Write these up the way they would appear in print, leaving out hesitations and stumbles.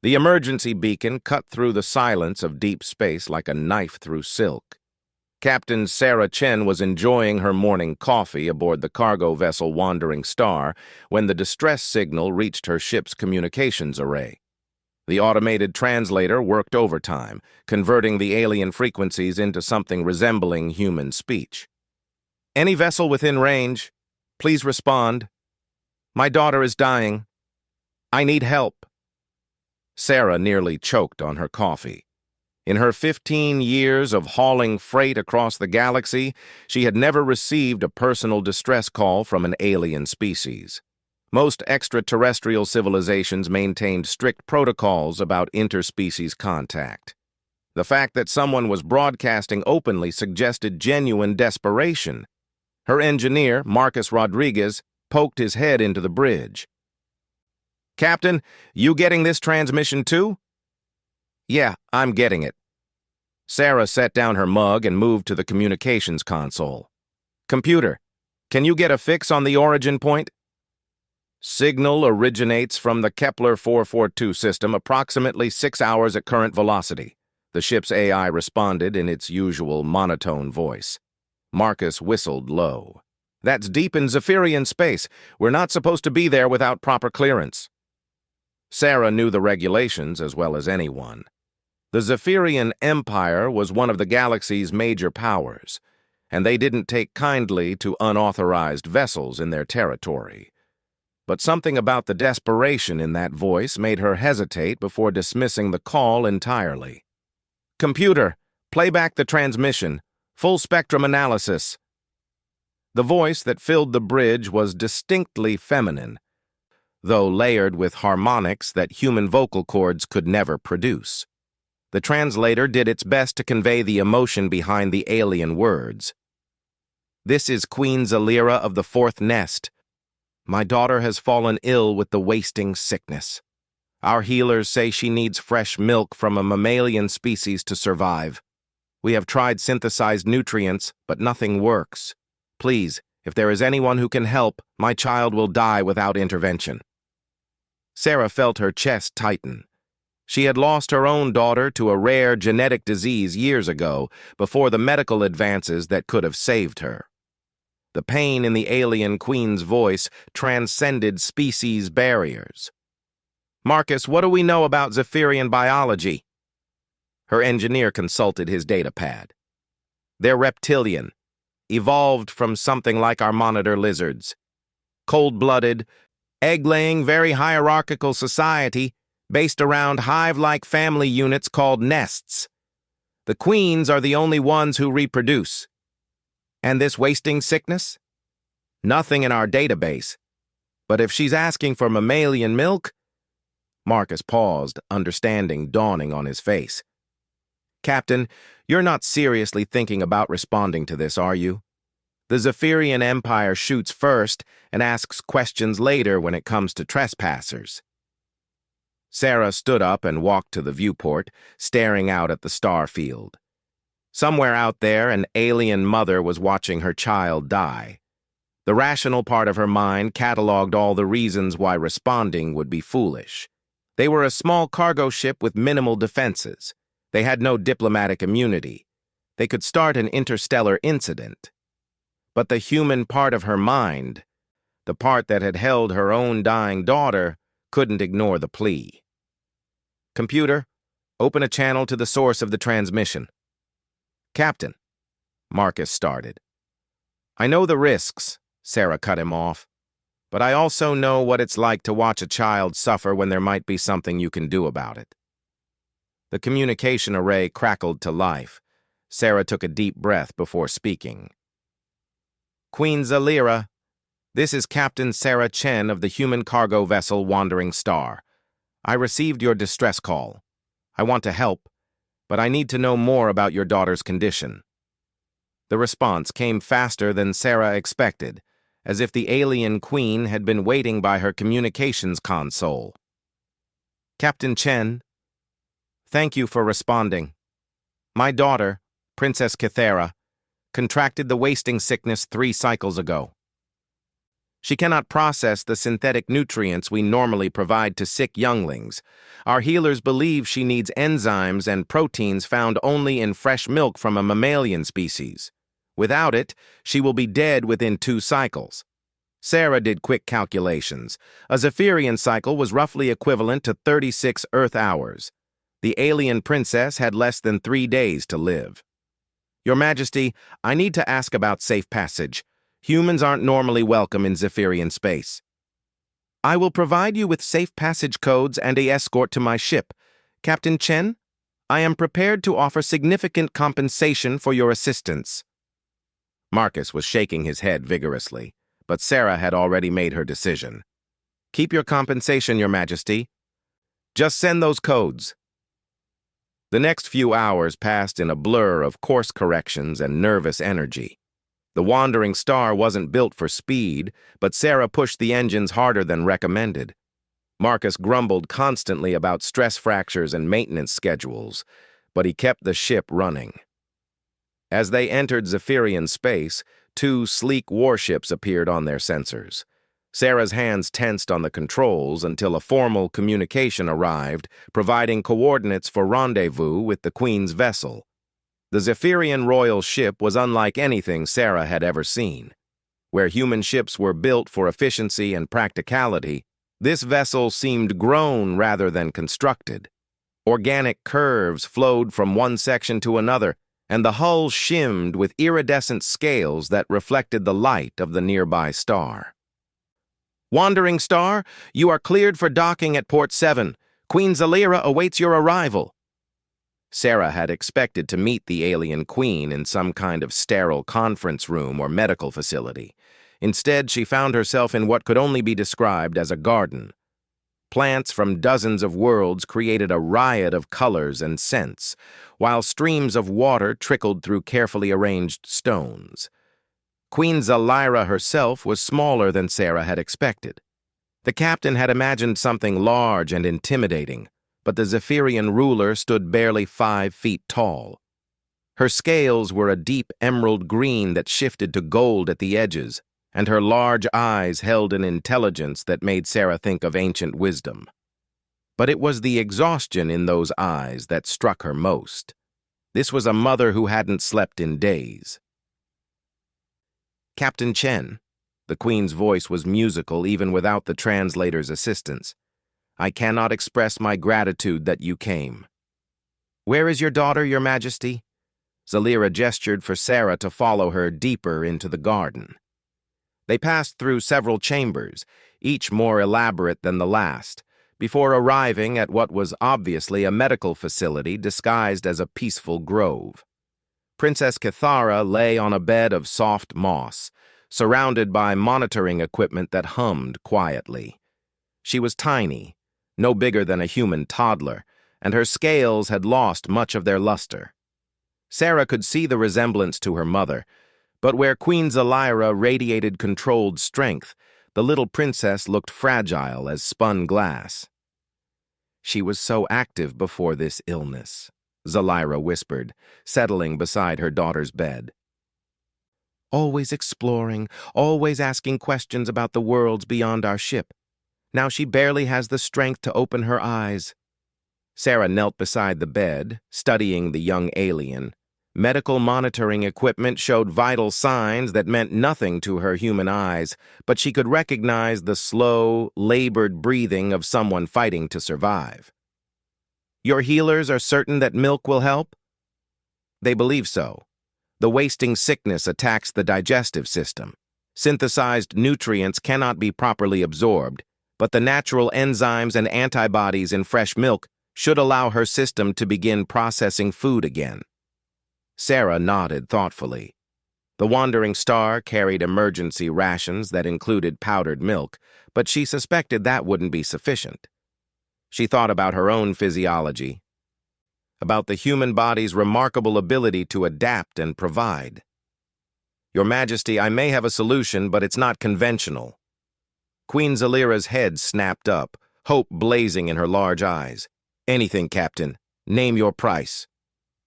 The emergency beacon cut through the silence of deep space like a knife through silk. Captain Sarah Chen was enjoying her morning coffee aboard the cargo vessel Wandering Star when the distress signal reached her ship's communications array. The automated translator worked overtime, converting the alien frequencies into something resembling human speech. "Any vessel within range, please respond. My daughter is dying. I need help." Sarah nearly choked on her coffee. In her 15 years of hauling freight across the galaxy, she had never received a personal distress call from an alien species. Most extraterrestrial civilizations maintained strict protocols about interspecies contact. The fact that someone was broadcasting openly suggested genuine desperation. Her engineer, Marcus Rodriguez, poked his head into the bridge. "Captain, you getting this transmission too?" "Yeah, I'm getting it." Sarah set down her mug and moved to the communications console. "Computer, can you get a fix on the origin point?" "Signal originates from the Kepler 442 system approximately 6 hours at current velocity," the ship's AI responded in its usual monotone voice. Marcus whistled low. "That's deep in Zephyrian space. We're not supposed to be there without proper clearance." Sarah knew the regulations as well as anyone. The Zephyrian Empire was one of the galaxy's major powers, and they didn't take kindly to unauthorized vessels in their territory. But something about the desperation in that voice made her hesitate before dismissing the call entirely. "Computer, play back the transmission. Full spectrum analysis." The voice that filled the bridge was distinctly feminine, though layered with harmonics that human vocal cords could never produce. The translator did its best to convey the emotion behind the alien words. "This is Queen Zalira of the Fourth Nest. My daughter has fallen ill with the wasting sickness. Our healers say she needs fresh milk from a mammalian species to survive. We have tried synthesized nutrients, but nothing works. Please, if there is anyone who can help, my child will die without intervention." Sarah felt her chest tighten. She had lost her own daughter to a rare genetic disease years ago, before the medical advances that could have saved her. The pain in the alien queen's voice transcended species barriers. "Marcus, what do we know about Zephyrian biology?" Her engineer consulted his datapad. "They're reptilian, evolved from something like our monitor lizards. Cold-blooded, egg-laying, very hierarchical society based around hive-like family units called nests. The queens are the only ones who reproduce. And this wasting sickness? Nothing in our database. But if she's asking for mammalian milk..." Marcus paused, understanding dawning on his face. "Captain, you're not seriously thinking about responding to this, are you? The Zephyrian Empire shoots first and asks questions later when it comes to trespassers." Sarah stood up and walked to the viewport, staring out at the star field. Somewhere out there, an alien mother was watching her child die. The rational part of her mind cataloged all the reasons why responding would be foolish. They were a small cargo ship with minimal defenses. They had no diplomatic immunity. They could start an interstellar incident. But the human part of her mind, the part that had held her own dying daughter, couldn't ignore the plea. "Computer, open a channel to the source of the transmission." "Captain," Marcus started. "I know the risks," Sarah cut him off, "but I also know what it's like to watch a child suffer when there might be something you can do about it." The communication array crackled to life. Sarah took a deep breath before speaking. "Queen Zalira, this is Captain Sarah Chen of the human cargo vessel Wandering Star. I received your distress call. I want to help, but I need to know more about your daughter's condition." The response came faster than Sarah expected, as if the alien queen had been waiting by her communications console. "Captain Chen, thank you for responding. My daughter, Princess Kythera, contracted the wasting sickness 3 cycles ago. She cannot process the synthetic nutrients we normally provide to sick younglings. Our healers believe she needs enzymes and proteins found only in fresh milk from a mammalian species. Without it, she will be dead within 2 cycles. Sarah did quick calculations. A Zephyrian cycle was roughly equivalent to 36 Earth hours. The alien princess had less than 3 days to live. Your Majesty, I need to ask about safe passage. Humans aren't normally welcome in Zephyrian space. I will provide you with safe passage codes and an escort to my ship. Captain Chen, I am prepared to offer significant compensation for your assistance. Marcus was shaking his head vigorously, but Sarah had already made her decision. Keep your compensation, Your Majesty. Just send those codes. The next few hours passed in a blur of course corrections and nervous energy. The wandering star wasn't built for speed, but Sarah pushed the engines harder than recommended. Marcus grumbled constantly about stress fractures and maintenance schedules, but he kept the ship running. As they entered Zephyrian space, 2 sleek warships appeared on their sensors. Sarah's hands tensed on the controls until a formal communication arrived, providing coordinates for rendezvous with the Queen's vessel. The Zephyrian royal ship was unlike anything Sarah had ever seen. Where human ships were built for efficiency and practicality, this vessel seemed grown rather than constructed. Organic curves flowed from one section to another, and the hull shimmed with iridescent scales that reflected the light of the nearby star. Wandering Star, you are cleared for docking at Port 7. Queen Zalira awaits your arrival. Sarah had expected to meet the alien queen in some kind of sterile conference room or medical facility. Instead, she found herself in what could only be described as a garden. Plants from dozens of worlds created a riot of colors and scents, while streams of water trickled through carefully arranged stones. Queen Zalira herself was smaller than Sarah had expected. The captain had imagined something large and intimidating, but the Zephyrian ruler stood barely 5 feet tall. Her scales were a deep emerald green that shifted to gold at the edges, and her large eyes held an intelligence that made Sarah think of ancient wisdom. But it was the exhaustion in those eyes that struck her most. This was a mother who hadn't slept in days. Captain Chen. The Queen's voice was musical even without the translator's assistance. I cannot express my gratitude that you came. Where is your daughter, Your Majesty? Zalira gestured for Sarah to follow her deeper into the garden. They passed through several chambers, each more elaborate than the last, before arriving at what was obviously a medical facility disguised as a peaceful grove. Princess Kithara lay on a bed of soft moss, surrounded by monitoring equipment that hummed quietly. She was tiny, no bigger than a human toddler, and her scales had lost much of their luster. Sarah could see the resemblance to her mother, but where Queen Zalira radiated controlled strength, the little princess looked fragile as spun glass. She was so active before this illness, Zalira whispered, settling beside her daughter's bed. Always exploring, always asking questions about the worlds beyond our ship. Now she barely has the strength to open her eyes. Sarah knelt beside the bed, studying the young alien. Medical monitoring equipment showed vital signs that meant nothing to her human eyes, but she could recognize the slow, labored breathing of someone fighting to survive. Your healers are certain that milk will help? They believe so. The wasting sickness attacks the digestive system. Synthesized nutrients cannot be properly absorbed, but the natural enzymes and antibodies in fresh milk should allow her system to begin processing food again. Sarah nodded thoughtfully. The wandering star carried emergency rations that included powdered milk, but she suspected that wouldn't be sufficient. She thought about her own physiology, about the human body's remarkable ability to adapt and provide. Your Majesty, I may have a solution, but it's not conventional. Queen Zalira's head snapped up, hope blazing in her large eyes. Anything, Captain. Name your price.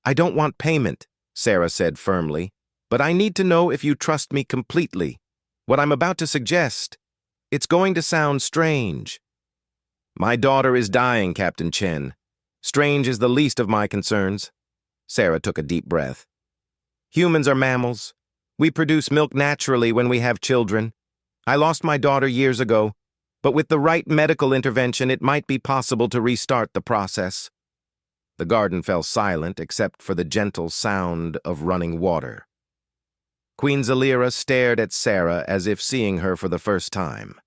I don't want payment, Sarah said firmly, but I need to know if you trust me completely. What I'm about to suggest It's going to sound strange. My daughter is dying, Captain Chen. Strange is the least of my concerns. Sarah took a deep breath. Humans are mammals. We produce milk naturally when we have children. I lost my daughter years ago, but with the right medical intervention, it might be possible to restart the process. The garden fell silent except for the gentle sound of running water. Queen Zalira stared at Sarah as if seeing her for the first time.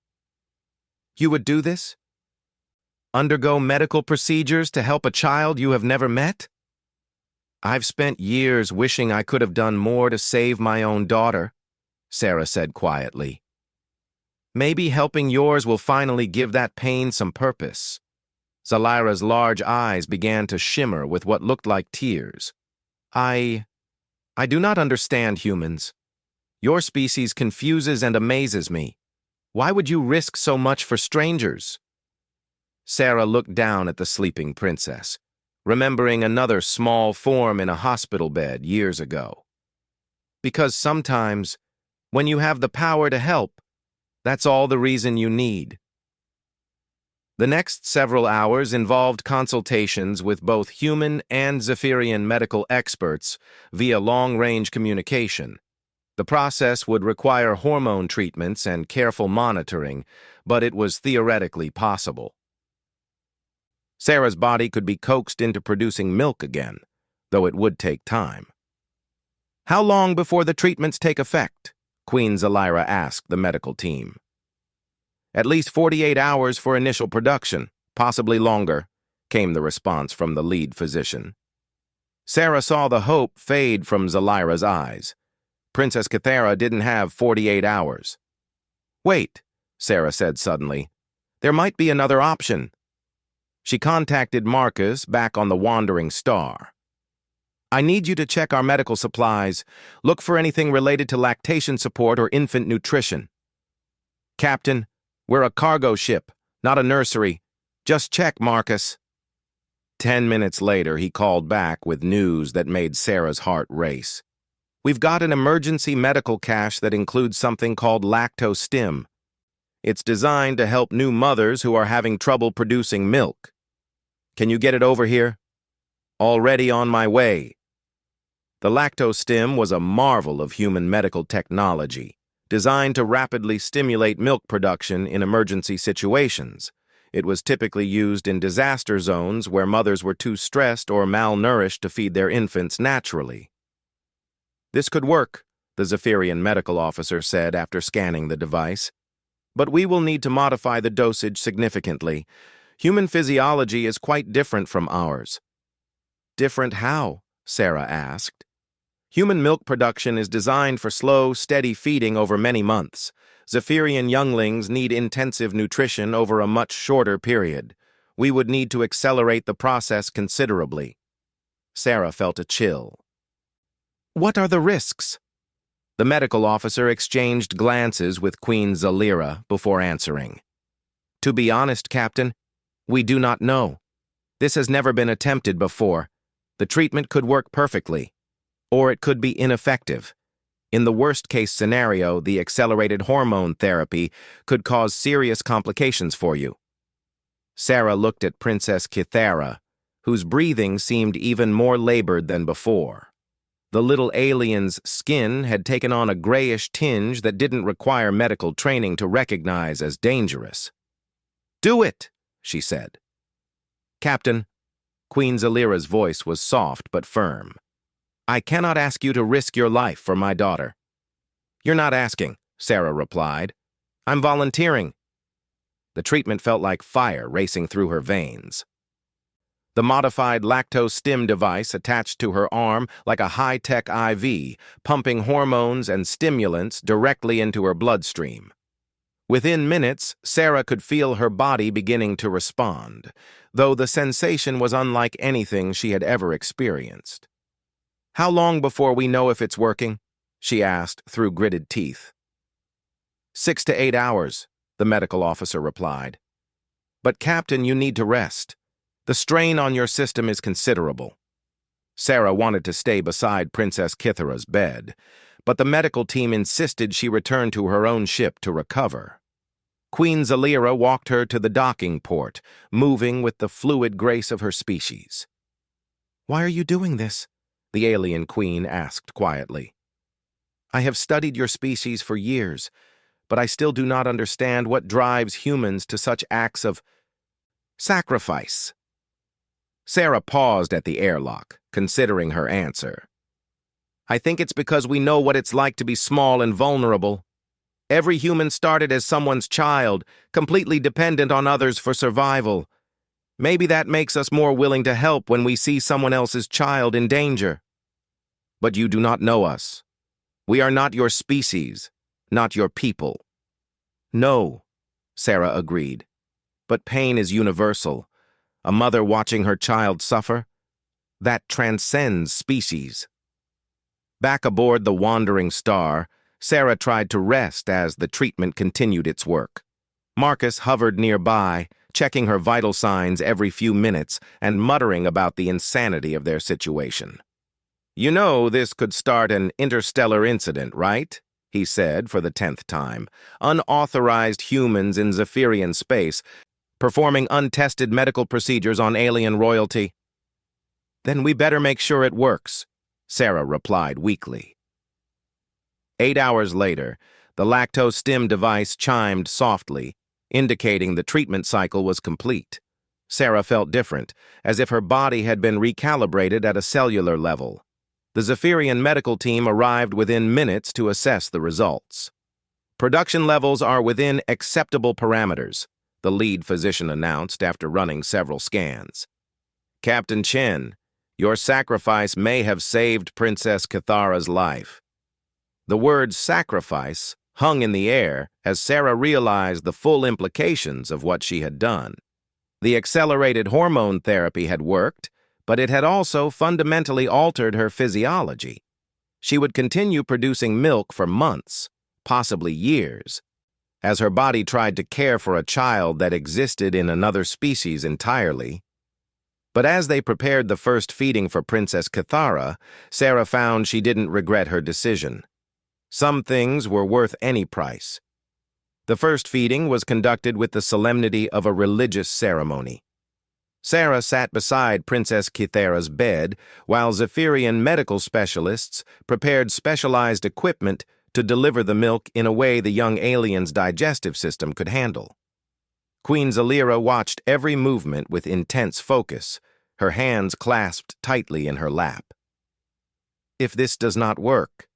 You would do this? Undergo medical procedures to help a child you have never met? I've spent years wishing I could have done more to save my own daughter, Sarah said quietly. Maybe helping yours will finally give that pain some purpose. Zalira's large eyes began to shimmer with what looked like tears. I do not understand humans. Your species confuses and amazes me. Why would you risk so much for strangers? Sarah looked down at the sleeping princess, remembering another small form in a hospital bed years ago. Because sometimes, when you have the power to help, that's all the reason you need. The next several hours involved consultations with both human and Zephyrian medical experts via long-range communication. The process would require hormone treatments and careful monitoring, but it was theoretically possible. Sarah's body could be coaxed into producing milk again, though it would take time. How long before the treatments take effect? Queen Zalira asked the medical team. At least 48 hours for initial production, possibly longer, came the response from the lead physician. Sarah saw the hope fade from Zalira's eyes. Princess Kythera didn't have 48 hours. Wait, Sarah said suddenly. There might be another option. She contacted Marcus back on the Wandering Star. I need you to check our medical supplies. Look for anything related to lactation support or infant nutrition. Captain, we're a cargo ship, not a nursery. Just check, Marcus. 10 minutes later, he called back with news that made Sarah's heart race. We've got an emergency medical cache that includes something called lactostim. It's designed to help new mothers who are having trouble producing milk. Can you get it over here? Already on my way. The lactostim was a marvel of human medical technology, designed to rapidly stimulate milk production in emergency situations. It was typically used in disaster zones where mothers were too stressed or malnourished to feed their infants naturally. This could work, the Zephyrian medical officer said after scanning the device. But we will need to modify the dosage significantly. Human physiology is quite different from ours. Different how? Sarah asked. Human milk production is designed for slow, steady feeding over many months. Zephyrian younglings need intensive nutrition over a much shorter period. We would need to accelerate the process considerably. Sarah felt a chill. What are the risks? The medical officer exchanged glances with Queen Zalira before answering. To be honest, Captain, we do not know. This has never been attempted before. The treatment could work perfectly, or it could be ineffective. In the worst-case scenario, the accelerated hormone therapy could cause serious complications for you. Sarah looked at Princess Kythera, whose breathing seemed even more labored than before. The little alien's skin had taken on a grayish tinge that didn't require medical training to recognize as dangerous. Do it, she said. Captain, Queen Zalira's voice was soft but firm. I cannot ask you to risk your life for my daughter. You're not asking, Sarah replied. I'm volunteering. The treatment felt like fire racing through her veins. The modified lactostim device attached to her arm like a high-tech IV, pumping hormones and stimulants directly into her bloodstream. Within minutes, Sarah could feel her body beginning to respond, though the sensation was unlike anything she had ever experienced. How long before we know if it's working? She asked through gritted teeth. 6 to 8 hours, the medical officer replied. But, Captain, you need to rest. The strain on your system is considerable. Sarah wanted to stay beside Princess Kythera's bed, but the medical team insisted she return to her own ship to recover. Queen Zalira walked her to the docking port, moving with the fluid grace of her species. "Why are you doing this?" the alien queen asked quietly. "I have studied your species for years, but I still do not understand what drives humans to such acts of sacrifice." Sarah paused at the airlock, considering her answer. "I think it's because we know what it's like to be small and vulnerable. Every human started as someone's child, completely dependent on others for survival. Maybe that makes us more willing to help when we see someone else's child in danger. But you do not know us. We are not your species, not your people." "No," Sarah agreed. "But pain is universal. A mother watching her child suffer, that transcends species." Back aboard the Wandering Star, Sarah tried to rest as the treatment continued its work. Marcus hovered nearby, checking her vital signs every few minutes and muttering about the insanity of their situation. "You know this could start an interstellar incident, right?" he said for the 10th time. "Unauthorized humans in Zephyrian space, performing untested medical procedures on alien royalty." "Then we better make sure it works," Sarah replied weakly. 8 hours later, the lactose stim device chimed softly, indicating the treatment cycle was complete. Sarah felt different, as if her body had been recalibrated at a cellular level. The Zephyrian medical team arrived within minutes to assess the results. "Production levels are within acceptable parameters," the lead physician announced after running several scans. "Captain Chen, your sacrifice may have saved Princess Cathara's life." The word sacrifice hung in the air as Sarah realized the full implications of what she had done. The accelerated hormone therapy had worked, but it had also fundamentally altered her physiology. She would continue producing milk for months, possibly years, as her body tried to care for a child that existed in another species entirely. But as they prepared the first feeding for Princess Cathara, Sarah found she didn't regret her decision. Some things were worth any price. The first feeding was conducted with the solemnity of a religious ceremony. Sarah sat beside Princess Cathara's bed while Zephyrian medical specialists prepared specialized equipment to deliver the milk in a way the young alien's digestive system could handle. Queen Zalira watched every movement with intense focus, her hands clasped tightly in her lap. "If this does not work,"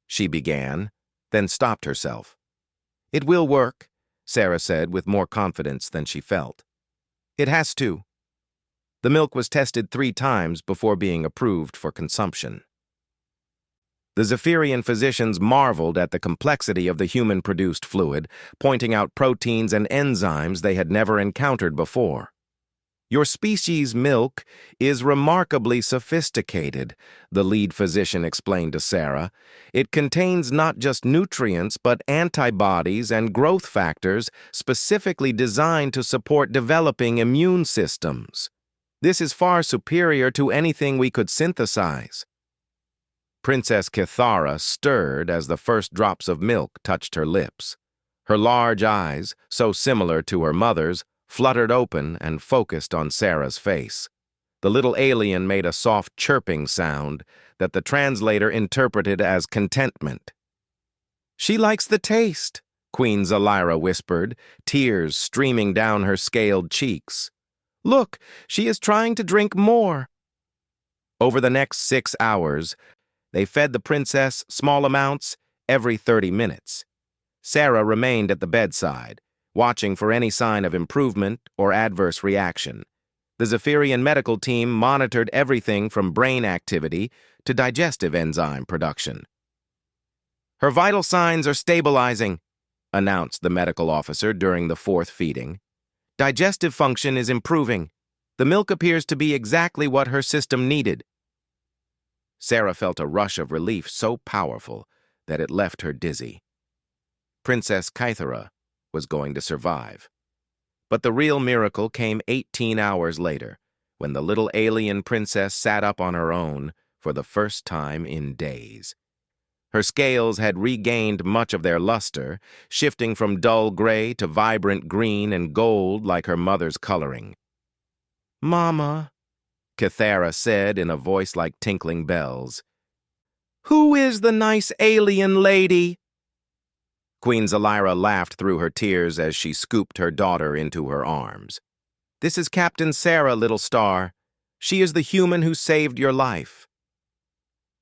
she began, then stopped herself. "It will work," Sarah said with more confidence than she felt. "It has to." The milk was tested 3 times before being approved for consumption. The Zephyrian physicians marveled at the complexity of the human-produced fluid, pointing out proteins and enzymes they had never encountered before. "Your species' milk is remarkably sophisticated," the lead physician explained to Sarah. "It contains not just nutrients but antibodies and growth factors specifically designed to support developing immune systems. This is far superior to anything we could synthesize." Princess Cathara stirred as the first drops of milk touched her lips. Her large eyes, so similar to her mother's, fluttered open and focused on Sarah's face. The little alien made a soft chirping sound that the translator interpreted as contentment. "She likes the taste," Queen Zalira whispered, tears streaming down her scaled cheeks. "Look, she is trying to drink more." Over the next 6 hours, they fed the princess small amounts every 30 minutes. Sarah remained at the bedside, watching for any sign of improvement or adverse reaction. The Zephyrian medical team monitored everything from brain activity to digestive enzyme production. "Her vital signs are stabilizing," announced the medical officer during the 4th feeding. "Digestive function is improving. The milk appears to be exactly what her system needed." Sarah felt a rush of relief so powerful that it left her dizzy. Princess Cathara was going to survive. But the real miracle came 18 hours later, when the little alien princess sat up on her own for the first time in days. Her scales had regained much of their luster, shifting from dull gray to vibrant green and gold like her mother's coloring. "Mama," Kythera said in a voice like tinkling bells, "who is the nice alien lady?" Queen Zelira laughed through her tears as she scooped her daughter into her arms. "This is Captain Sarah, little star. She is the human who saved your life."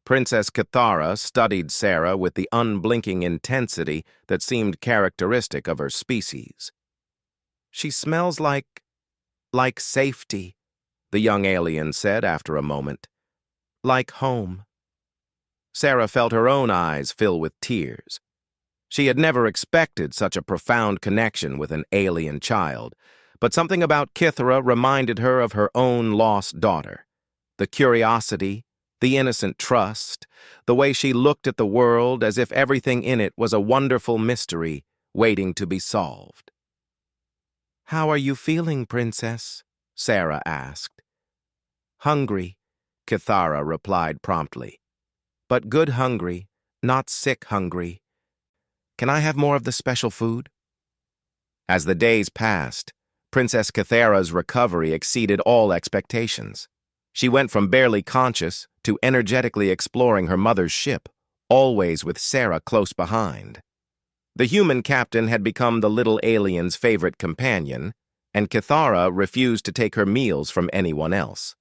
Princess Kythera studied Sarah with the unblinking intensity that seemed characteristic of her species. "She smells like safety," the young alien said after a moment. "Like home." Sarah felt her own eyes fill with tears. She had never expected such a profound connection with an alien child, but something about Kythera reminded her of her own lost daughter. The curiosity, the innocent trust, the way she looked at the world as if everything in it was a wonderful mystery waiting to be solved. "How are you feeling, Princess?" Sarah asked. "Hungry," Kythera replied promptly. "But good hungry, not sick hungry. Can I have more of the special food?" As the days passed, Princess Kythera's recovery exceeded all expectations. She went from barely conscious to energetically exploring her mother's ship, always with Sarah close behind. The human captain had become the little alien's favorite companion, and Kythera refused to take her meals from anyone else.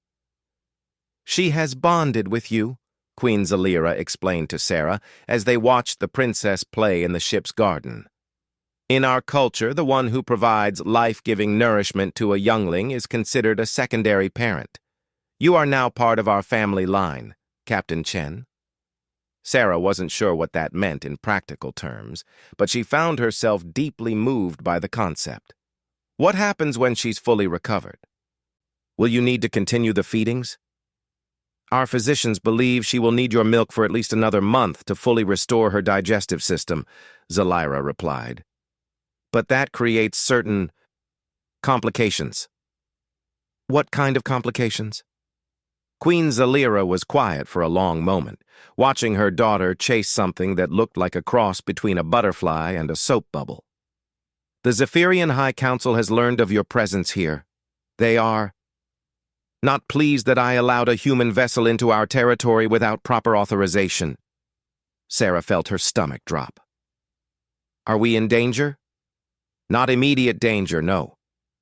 "She has bonded with you," Queen Zelira explained to Sarah as they watched the princess play in the ship's garden. "In our culture, the one who provides life-giving nourishment to a youngling is considered a secondary parent. You are now part of our family line, Captain Chen." Sarah wasn't sure what that meant in practical terms, but she found herself deeply moved by the concept. "What happens when she's fully recovered? Will you need to continue the feedings?" "Our physicians believe she will need your milk for at least another month to fully restore her digestive system," Zelira replied. "But that creates certain complications." "What kind of complications?" Queen Zelira was quiet for a long moment, watching her daughter chase something that looked like a cross between a butterfly and a soap bubble. "The Zephyrian High Council has learned of your presence here. They are not pleased that I allowed a human vessel into our territory without proper authorization." Sarah felt her stomach drop. "Are we in danger?" "Not immediate danger, no.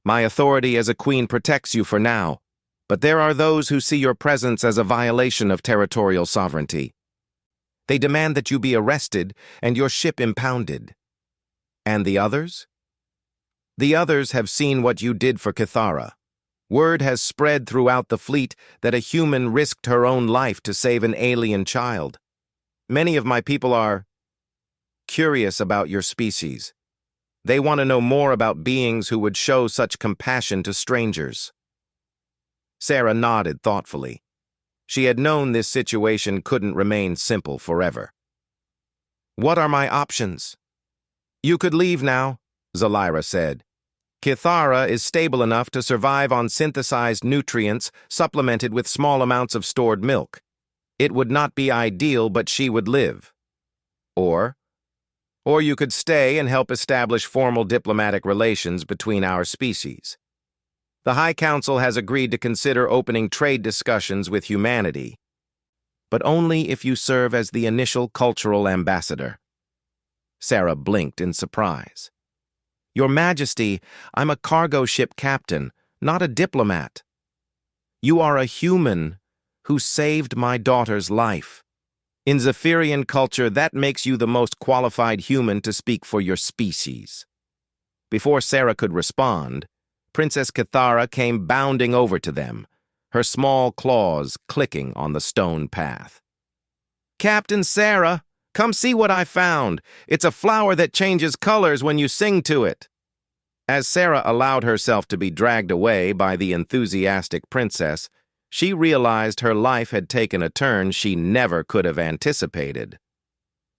My authority as a queen protects you for now, but there are those who see your presence as a violation of territorial sovereignty. They demand that you be arrested and your ship impounded." "And the others?" "The others have seen what you did for Kythera. Word has spread throughout the fleet that a human risked her own life to save an alien child. Many of my people are curious about your species. They want to know more about beings who would show such compassion to strangers." Sarah nodded thoughtfully. She had known this situation couldn't remain simple forever. "What are my options?" "You could leave now," Zelira said. "Kythera is stable enough to survive on synthesized nutrients supplemented with small amounts of stored milk. It would not be ideal, but she would live. Or you could stay and help establish formal diplomatic relations between our species. The High Council has agreed to consider opening trade discussions with humanity, but only if you serve as the initial cultural ambassador." Sarah blinked in surprise. "Your Majesty, I'm a cargo ship captain, not a diplomat. You are a human who saved my daughter's life. In Zephyrian culture, that makes you the most qualified human to speak for your species." Before Sarah could respond, Princess Kythera came bounding over to them, her small claws clicking on the stone path. "Captain Sarah, come see what I found. It's a flower that changes colors when you sing to it." As Sarah allowed herself to be dragged away by the enthusiastic princess, she realized her life had taken a turn she never could have anticipated.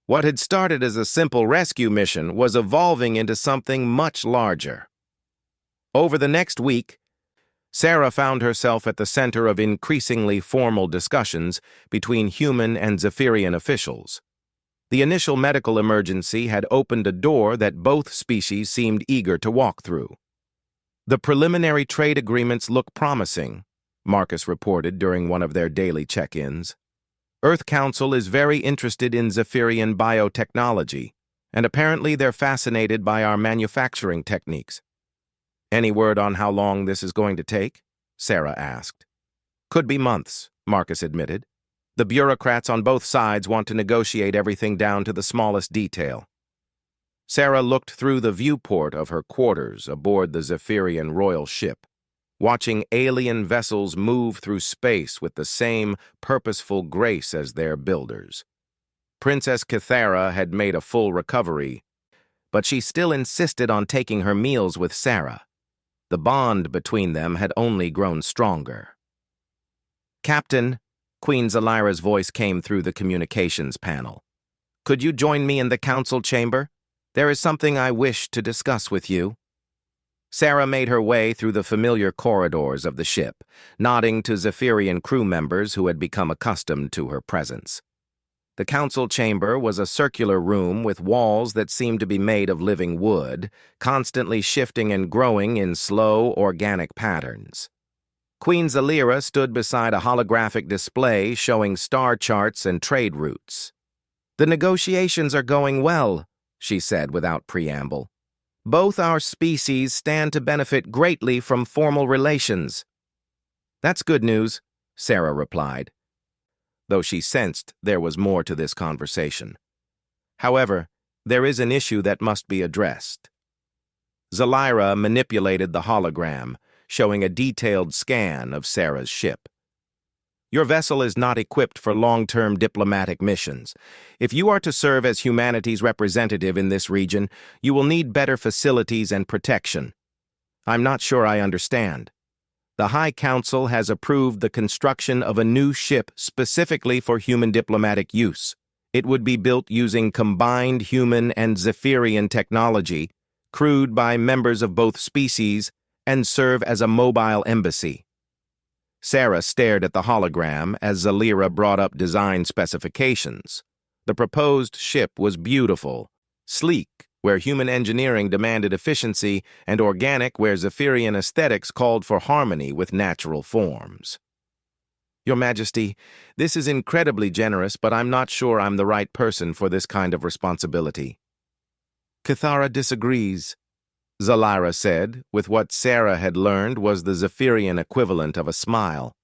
What had started as a simple rescue mission was evolving into something much larger. Over the next week, Sarah found herself at the center of increasingly formal discussions between human and Zephyrian officials. The initial medical emergency had opened a door that both species seemed eager to walk through. "The preliminary trade agreements look promising," Marcus reported during one of their daily check-ins. "Earth Council is very interested in Zephyrian biotechnology, and apparently they're fascinated by our manufacturing techniques." "Any word on how long this is going to take?" Sarah asked. "Could be months," Marcus admitted. "The bureaucrats on both sides want to negotiate everything down to the smallest detail." Sarah looked through the viewport of her quarters aboard the Zephyrian royal ship, watching alien vessels move through space with the same purposeful grace as their builders. Princess Kythera had made a full recovery, but she still insisted on taking her meals with Sarah. The bond between them had only grown stronger. "Captain," Queen Zalira's voice came through the communications panel. "Could you join me in the council chamber? There is something I wish to discuss with you." Sarah made her way through the familiar corridors of the ship, nodding to Zephyrian crew members who had become accustomed to her presence. The council chamber was a circular room with walls that seemed to be made of living wood, constantly shifting and growing in slow, organic patterns. Queen Zalira stood beside a holographic display showing star charts and trade routes. "The negotiations are going well," she said without preamble. "Both our species stand to benefit greatly from formal relations." "That's good news," Sarah replied, though she sensed there was more to this conversation. "However, there is an issue that must be addressed." Zalira manipulated the hologram, showing a detailed scan of Sarah's ship. "Your vessel is not equipped for long-term diplomatic missions. If you are to serve as humanity's representative in this region, you will need better facilities and protection." "I'm not sure I understand." "The High Council has approved the construction of a new ship specifically for human diplomatic use. It would be built using combined human and Zephyrian technology, crewed by members of both species, and serve as a mobile embassy." Sarah stared at the hologram as Zalira brought up design specifications. The proposed ship was beautiful, sleek where human engineering demanded efficiency, and organic where Zephyrian aesthetics called for harmony with natural forms. "Your Majesty, this is incredibly generous, but I'm not sure I'm the right person for this kind of responsibility." "Kythera disagrees," Zalira said, with what Sarah had learned was the Zephyrian equivalent of a smile.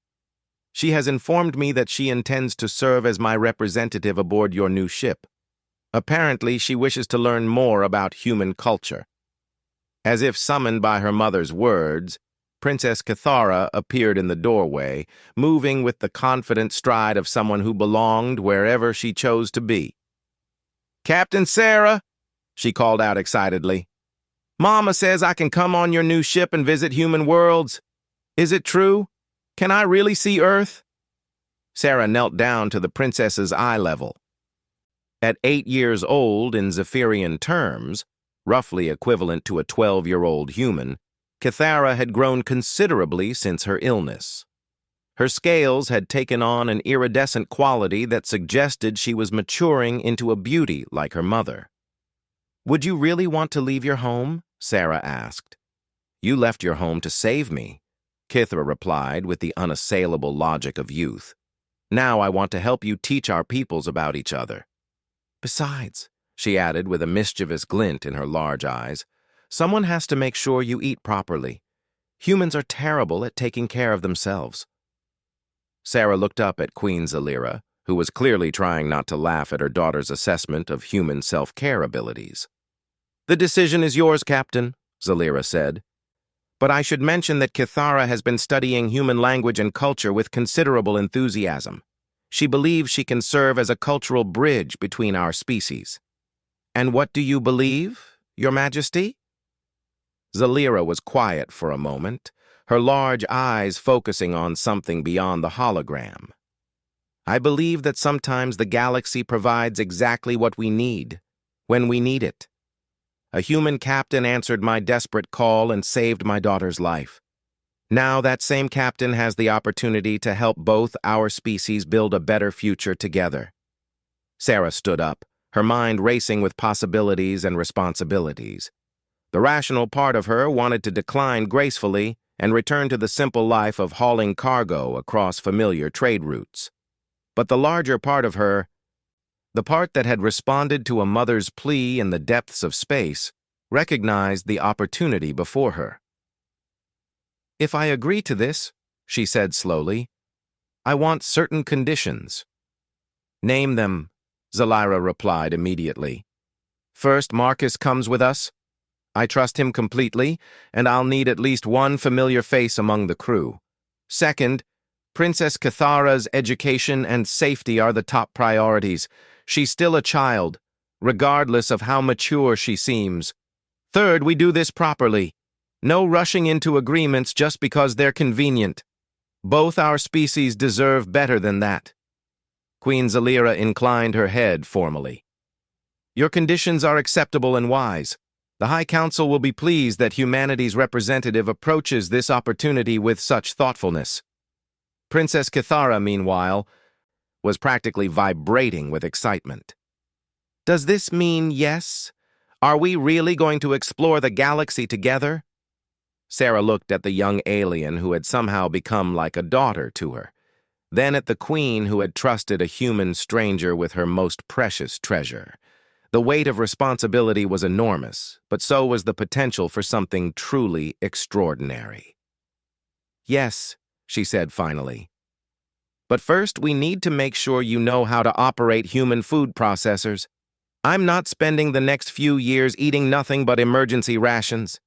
"She has informed me that she intends to serve as my representative aboard your new ship. Apparently, she wishes to learn more about human culture." As if summoned by her mother's words, Princess Kythera appeared in the doorway, moving with the confident stride of someone who belonged wherever she chose to be. "Captain Sarah," she called out excitedly. "Mama says I can come on your new ship and visit human worlds. Is it true? Can I really see Earth?" Sarah knelt down to the princess's eye level. At 8 years old in Zephyrian terms, roughly equivalent to a 12-year-old human, Kythera had grown considerably since her illness. Her scales had taken on an iridescent quality that suggested she was maturing into a beauty like her mother. "Would you really want to leave your home?" Sarah asked. "You left your home to save me," Kythera replied with the unassailable logic of youth. "Now I want to help you teach our peoples about each other. Besides," she added with a mischievous glint in her large eyes, "someone has to make sure you eat properly. Humans are terrible at taking care of themselves." Sarah looked up at Queen Zalira, who was clearly trying not to laugh at her daughter's assessment of human self-care abilities. "The decision is yours, Captain," Zalira said. "But I should mention that Kythera has been studying human language and culture with considerable enthusiasm. She believes she can serve as a cultural bridge between our species." "And what do you believe, Your Majesty?" Zalira was quiet for a moment, her large eyes focusing on something beyond the hologram. "I believe that sometimes the galaxy provides exactly what we need, when we need it. A human captain answered my desperate call and saved my daughter's life. Now that same captain has the opportunity to help both our species build a better future together." Sarah stood up, her mind racing with possibilities and responsibilities. The rational part of her wanted to decline gracefully and return to the simple life of hauling cargo across familiar trade routes. But the larger part of her, the part that had responded to a mother's plea in the depths of space, recognized the opportunity before her. "If I agree to this," she said slowly, "I want certain conditions." "Name them," Zelira replied immediately. "First, Marcus comes with us. I trust him completely, and I'll need at least one familiar face among the crew. Second, Princess Cathara's education and safety are the top priorities. She's still a child, regardless of how mature she seems. Third, we do this properly. No rushing into agreements just because they're convenient. Both our species deserve better than that." Queen Zelira inclined her head formally. "Your conditions are acceptable and wise. The High Council will be pleased that humanity's representative approaches this opportunity with such thoughtfulness." Princess Cathara, meanwhile, was practically vibrating with excitement. "Does this mean yes? Are we really going to explore the galaxy together?" Sarah looked at the young alien who had somehow become like a daughter to her, then at the queen who had trusted a human stranger with her most precious treasure. The weight of responsibility was enormous, but so was the potential for something truly extraordinary. "Yes," she said finally. "But first, we need to make sure you know how to operate human food processors. I'm not spending the next few years eating nothing but emergency rations."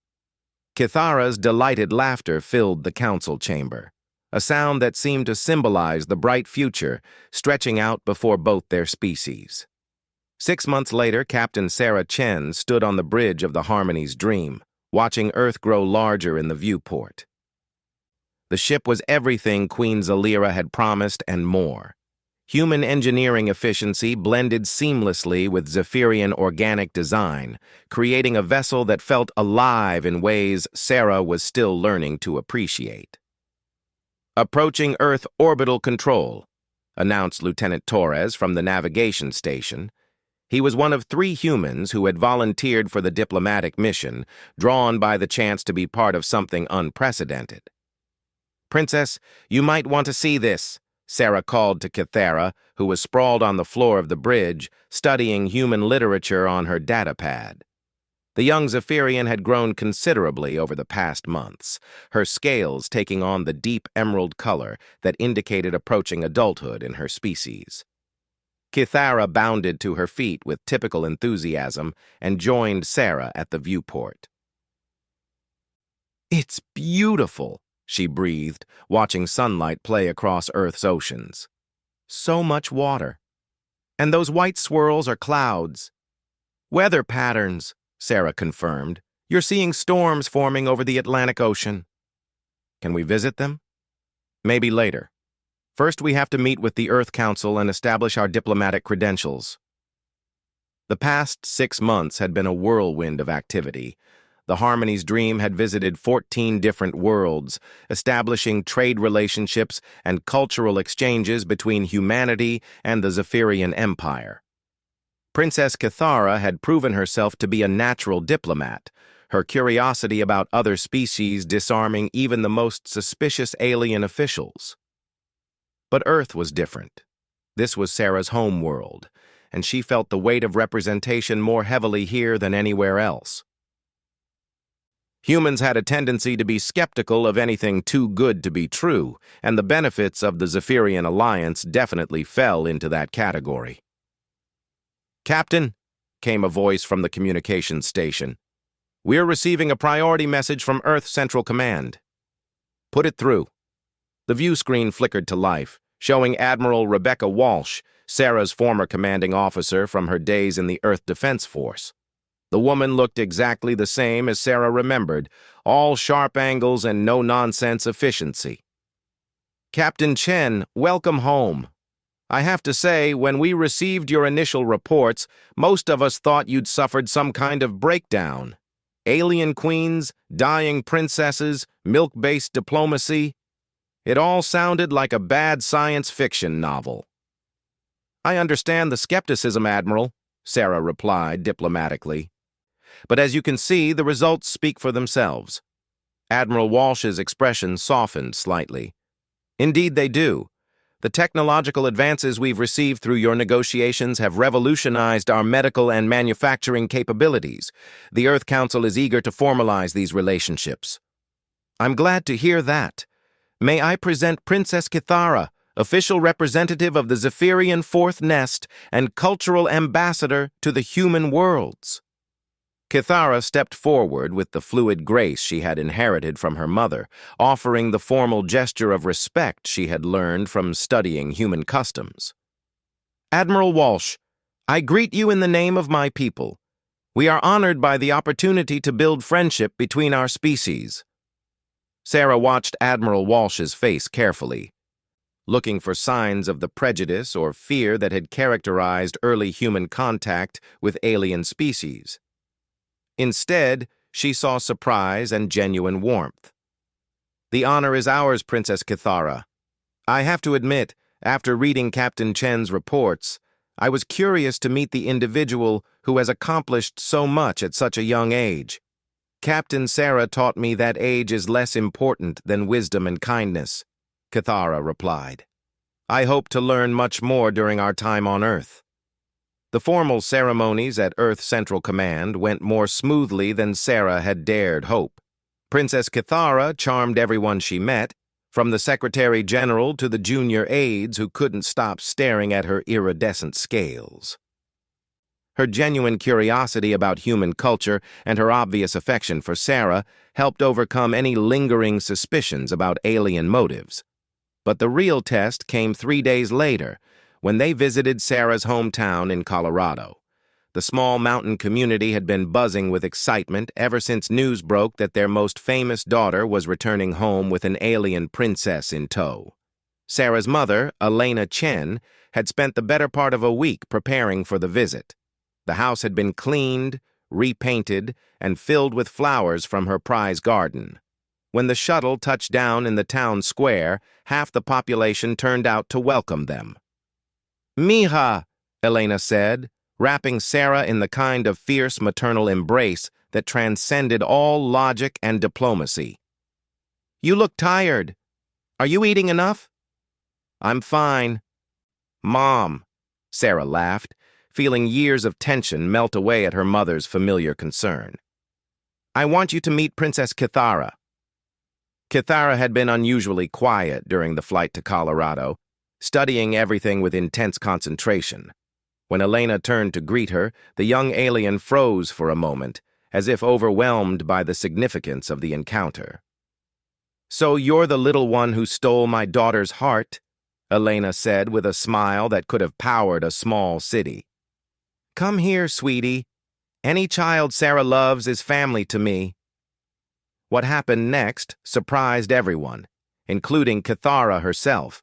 Cathara's delighted laughter filled the council chamber, a sound that seemed to symbolize the bright future stretching out before both their species. 6 months later, Captain Sarah Chen stood on the bridge of the Harmony's Dream, watching Earth grow larger in the viewport. The ship was everything Queen Zelira had promised and more. Human engineering efficiency blended seamlessly with Zephyrian organic design, creating a vessel that felt alive in ways Sarah was still learning to appreciate. "Approaching Earth orbital control," announced Lieutenant Torres from the navigation station. He was one of 3 humans who had volunteered for the diplomatic mission, drawn by the chance to be part of something unprecedented. "Princess, you might want to see this," Sarah called to Cathara, who was sprawled on the floor of the bridge, studying human literature on her datapad. The young Zephyrian had grown considerably over the past months, her scales taking on the deep emerald color that indicated approaching adulthood in her species. Cathara bounded to her feet with typical enthusiasm and joined Sarah at the viewport. "It's beautiful," she breathed, watching sunlight play across Earth's oceans. "So much water. And those white swirls are clouds." "Weather patterns," Sarah confirmed. "You're seeing storms forming over the Atlantic Ocean." "Can we visit them?" "Maybe later. First, we have to meet with the Earth Council and establish our diplomatic credentials." The past 6 months had been a whirlwind of activity. The Harmony's Dream had visited 14 different worlds, establishing trade relationships and cultural exchanges between humanity and the Zephyrian Empire. Princess Cathara had proven herself to be a natural diplomat, her curiosity about other species disarming even the most suspicious alien officials. But Earth was different. This was Sarah's home world, and she felt the weight of representation more heavily here than anywhere else. Humans had a tendency to be skeptical of anything too good to be true, and the benefits of the Zephyrian alliance definitely fell into that category. "Captain," came a voice from the communications station. "We're receiving a priority message from Earth Central Command." "Put it through." The view screen flickered to life, showing Admiral Rebecca Walsh, Sarah's former commanding officer from her days in the Earth Defense Force. The woman looked exactly the same as Sarah remembered, all sharp angles and no-nonsense efficiency. "Captain Chen, welcome home. I have to say, when we received your initial reports, most of us thought you'd suffered some kind of breakdown. Alien queens, dying princesses, milk-based diplomacy. It all sounded like a bad science fiction novel." "I understand the skepticism, Admiral," Sarah replied diplomatically. But as you can see, the results speak for themselves. Admiral Walsh's expression softened slightly. Indeed they do. The technological advances we've received through your negotiations have revolutionized our medical and manufacturing capabilities. The Earth Council is eager to formalize these relationships. I'm glad to hear that. May I present Princess Kithara, official representative of the Zephyrian Fourth Nest and cultural ambassador to the human worlds. Kithara stepped forward with the fluid grace she had inherited from her mother, offering the formal gesture of respect she had learned from studying human customs. Admiral Walsh, I greet you in the name of my people. We are honored by the opportunity to build friendship between our species. Sarah watched Admiral Walsh's face carefully, looking for signs of the prejudice or fear that had characterized early human contact with alien species. Instead, she saw surprise and genuine warmth. The honor is ours, Princess Kithara. I have to admit, after reading Captain Chen's reports, I was curious to meet the individual who has accomplished so much at such a young age. Captain Sarah taught me that age is less important than wisdom and kindness, Kithara replied. I hope to learn much more during our time on Earth. The formal ceremonies at Earth Central Command went more smoothly than Sarah had dared hope. Princess Kithara charmed everyone she met, from the Secretary General to the junior aides who couldn't stop staring at her iridescent scales. Her genuine curiosity about human culture and her obvious affection for Sarah helped overcome any lingering suspicions about alien motives. But the real test came 3 days later, when they visited Sarah's hometown in Colorado. The small mountain community had been buzzing with excitement ever since news broke that their most famous daughter was returning home with an alien princess in tow. Sarah's mother, Elena Chen, had spent the better part of a week preparing for the visit. The house had been cleaned, repainted, and filled with flowers from her prize garden. When the shuttle touched down in the town square, half the population turned out to welcome them. Mija, Elena said, wrapping Sarah in the kind of fierce maternal embrace that transcended all logic and diplomacy. You look tired. Are you eating enough? I'm fine. Mom, Sarah laughed, feeling years of tension melt away at her mother's familiar concern. I want you to meet Princess Kithara. Kithara had been unusually quiet during the flight to Colorado, studying everything with intense concentration. When Elena turned to greet her, the young alien froze for a moment, as if overwhelmed by the significance of the encounter. So you're the little one who stole my daughter's heart, Elena said with a smile that could have powered a small city. Come here, sweetie. Any child Sarah loves is family to me. What happened next surprised everyone, including Kithara herself.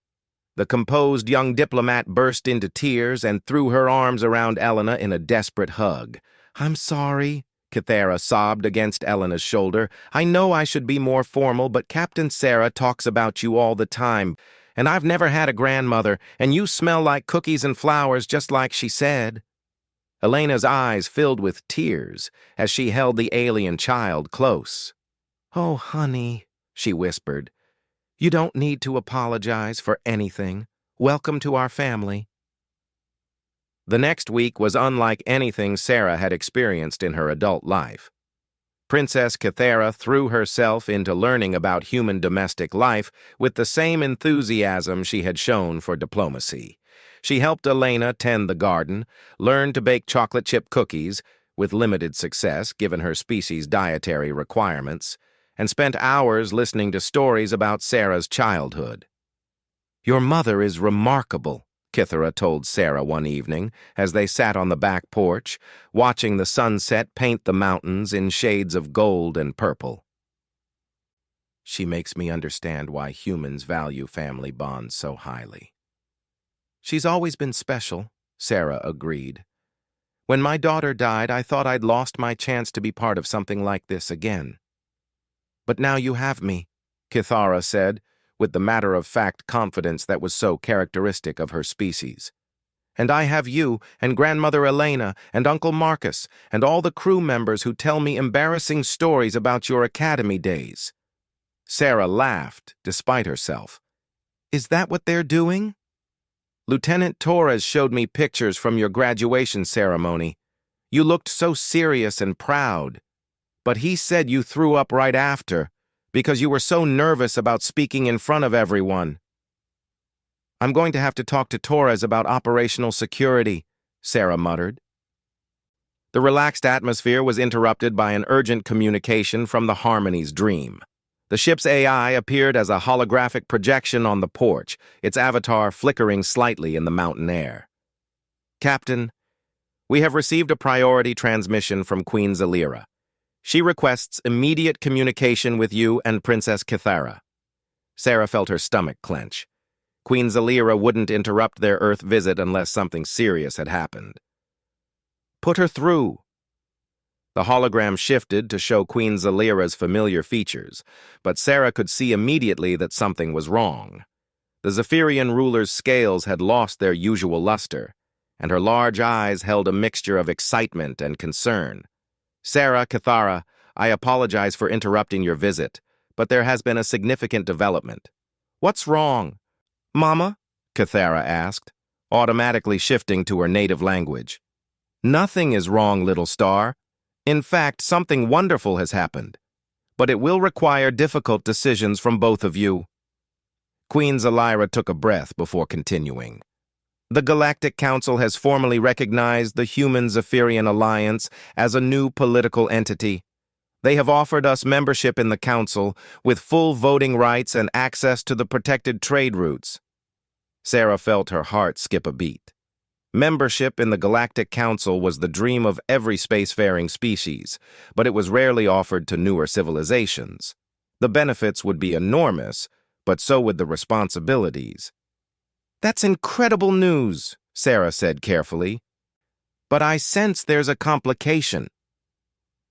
The composed young diplomat burst into tears and threw her arms around Elena in a desperate hug. I'm sorry, Kithara sobbed against Elena's shoulder. I know I should be more formal, but Captain Sarah talks about you all the time, and I've never had a grandmother, and you smell like cookies and flowers just like she said. Elena's eyes filled with tears as she held the alien child close. Oh, honey, she whispered. You don't need to apologize for anything. Welcome to our family. The next week was unlike anything Sarah had experienced in her adult life. Princess Kithara threw herself into learning about human domestic life with the same enthusiasm she had shown for diplomacy. She helped Elena tend the garden, learned to bake chocolate chip cookies, with limited success given her species' dietary requirements, and spent hours listening to stories about Sarah's childhood. Your mother is remarkable, Kithara told Sarah one evening as they sat on the back porch, watching the sunset paint the mountains in shades of gold and purple. She makes me understand why humans value family bonds so highly. She's always been special, Sarah agreed. When my daughter died, I thought I'd lost my chance to be part of something like this again. But now you have me, Kithara said, with the matter-of-fact confidence that was so characteristic of her species. And I have you, and Grandmother Elena, and Uncle Marcus, and all the crew members who tell me embarrassing stories about your academy days." Sarah laughed, despite herself. "Is that what they're doing?" "Lieutenant Torres showed me pictures from your graduation ceremony. You looked so serious and proud. But he said you threw up right after, because you were so nervous about speaking in front of everyone." "I'm going to have to talk to Torres about operational security," Sarah muttered. The relaxed atmosphere was interrupted by an urgent communication from the Harmony's Dream. The ship's AI appeared as a holographic projection on the porch, its avatar flickering slightly in the mountain air. "Captain, we have received a priority transmission from Queen Zalira. She requests immediate communication with you and Princess Kithara." Sarah felt her stomach clench. Queen Zalira wouldn't interrupt their Earth visit unless something serious had happened. "Put her through." The hologram shifted to show Queen Zalira's familiar features, but Sarah could see immediately that something was wrong. The Zephyrian ruler's scales had lost their usual luster, and her large eyes held a mixture of excitement and concern. "Sarah, Kithara, I apologize for interrupting your visit, but there has been a significant development." "What's wrong?" "Mama?" Kithara asked, automatically shifting to her native language. "Nothing is wrong, little star. In fact, something wonderful has happened. But it will require difficult decisions from both of you." Queen Zalira took a breath before continuing. "The Galactic Council has formally recognized the Human-Zephyrian Alliance as a new political entity. They have offered us membership in the Council with full voting rights and access to the protected trade routes." Sarah felt her heart skip a beat. Membership in the Galactic Council was the dream of every spacefaring species, but it was rarely offered to newer civilizations. The benefits would be enormous, but so would the responsibilities. "That's incredible news," Sarah said carefully. "But I sense there's a complication.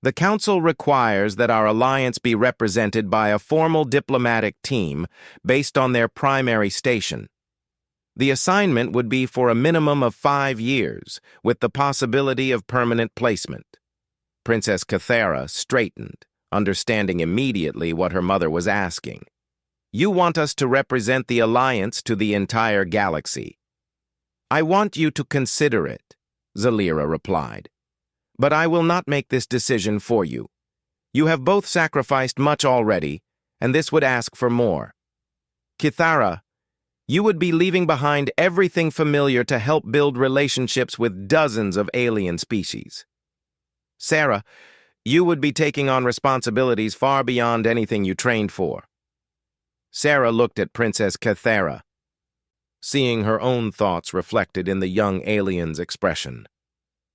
The Council requires that our alliance be represented by a formal diplomatic team based on their primary station. The assignment would be for a minimum of 5 years, with the possibility of permanent placement." Princess Kithara straightened, understanding immediately what her mother was asking. "You want us to represent the Alliance to the entire galaxy." "I want you to consider it," Zalira replied. "But I will not make this decision for you. You have both sacrificed much already, and this would ask for more. Kithara, you would be leaving behind everything familiar to help build relationships with dozens of alien species. Sarah, you would be taking on responsibilities far beyond anything you trained for." Sarah looked at Princess Kithara, seeing her own thoughts reflected in the young alien's expression.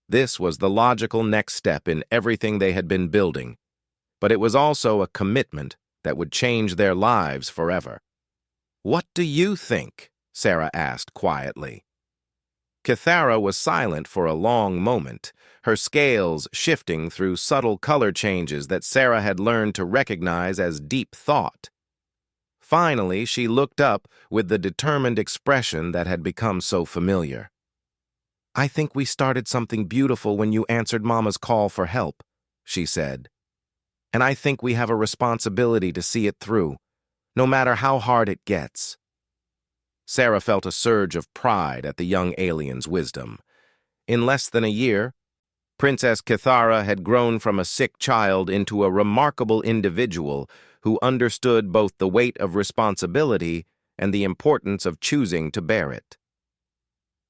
This was the logical next step in everything they had been building, but it was also a commitment that would change their lives forever. "What do you think?" Sarah asked quietly. Kithara was silent for a long moment, her scales shifting through subtle color changes that Sarah had learned to recognize as deep thought. Finally, she looked up with the determined expression that had become so familiar. "I think we started something beautiful when you answered Mama's call for help," she said. "And I think we have a responsibility to see it through, no matter how hard it gets." Sarah felt a surge of pride at the young alien's wisdom. In less than a year, Princess Kithara had grown from a sick child into a remarkable individual who understood both the weight of responsibility and the importance of choosing to bear it.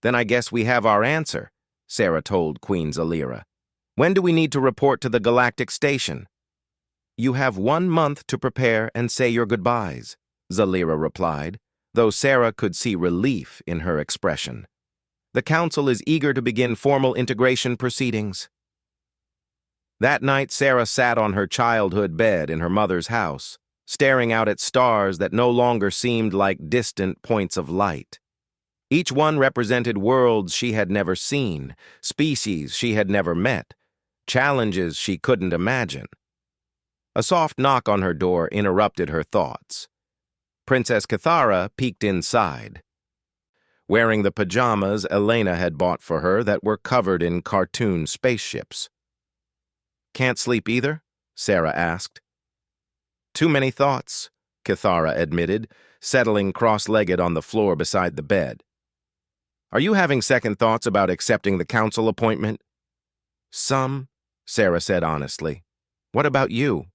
"Then I guess we have our answer," Sarah told Queen Zalira. "When do we need to report to the Galactic Station?" "You have 1 month to prepare and say your goodbyes," Zalira replied, though Sarah could see relief in her expression. "The Council is eager to begin formal integration proceedings." That night, Sarah sat on her childhood bed in her mother's house, staring out at stars that no longer seemed like distant points of light. Each one represented worlds she had never seen, species she had never met, challenges she couldn't imagine. A soft knock on her door interrupted her thoughts. Princess Kithara peeked inside. wearing the pajamas Elena had bought for her that were covered in cartoon spaceships. "Can't sleep either?" Sarah asked. "Too many thoughts," Kithara admitted, settling cross-legged on the floor beside the bed. "Are you having second thoughts about accepting the council appointment?" "Some," Sarah said honestly. "What about you?"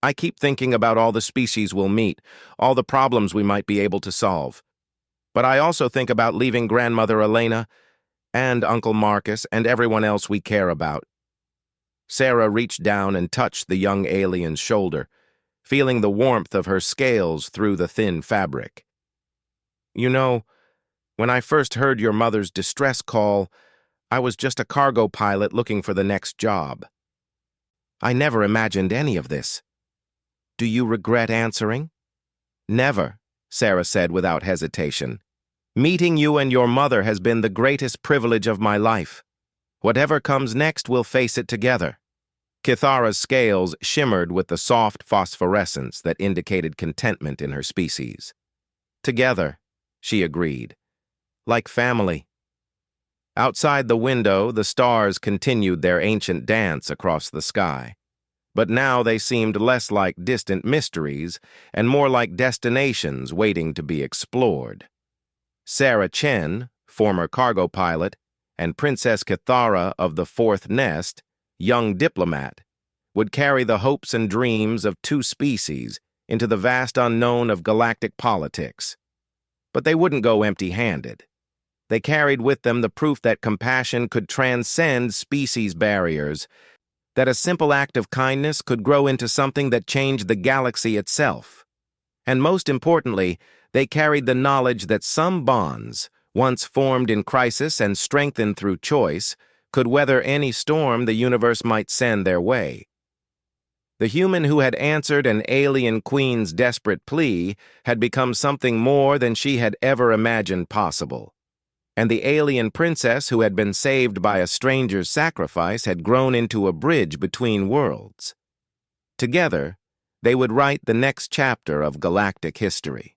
"I keep thinking about all the species we'll meet, all the problems we might be able to solve. But I also think about leaving Grandmother Elena and Uncle Marcus and everyone else we care about." Sarah reached down and touched the young alien's shoulder, feeling the warmth of her scales through the thin fabric. "You know, when I first heard your mother's distress call, I was just a cargo pilot looking for the next job. I never imagined any of this. Do you regret answering?" "Never," Sarah said without hesitation. "Meeting you and your mother has been the greatest privilege of my life. Whatever comes next, we'll face it together." Kithara's scales shimmered with the soft phosphorescence that indicated contentment in her species. "Together," she agreed. "Like family." Outside the window, the stars continued their ancient dance across the sky. But now they seemed less like distant mysteries and more like destinations waiting to be explored. Sarah Chen, former cargo pilot, and Princess Kithara of the Fourth Nest, young diplomat, would carry the hopes and dreams of two species into the vast unknown of galactic politics. But they wouldn't go empty-handed. They carried with them the proof that compassion could transcend species barriers, that a simple act of kindness could grow into something that changed the galaxy itself. And most importantly, they carried the knowledge that some bonds, once formed in crisis and strengthened through choice, could weather any storm the universe might send their way. The human who had answered an alien queen's desperate plea had become something more than she had ever imagined possible. And the alien princess who had been saved by a stranger's sacrifice had grown into a bridge between worlds. Together, they would write the next chapter of galactic history.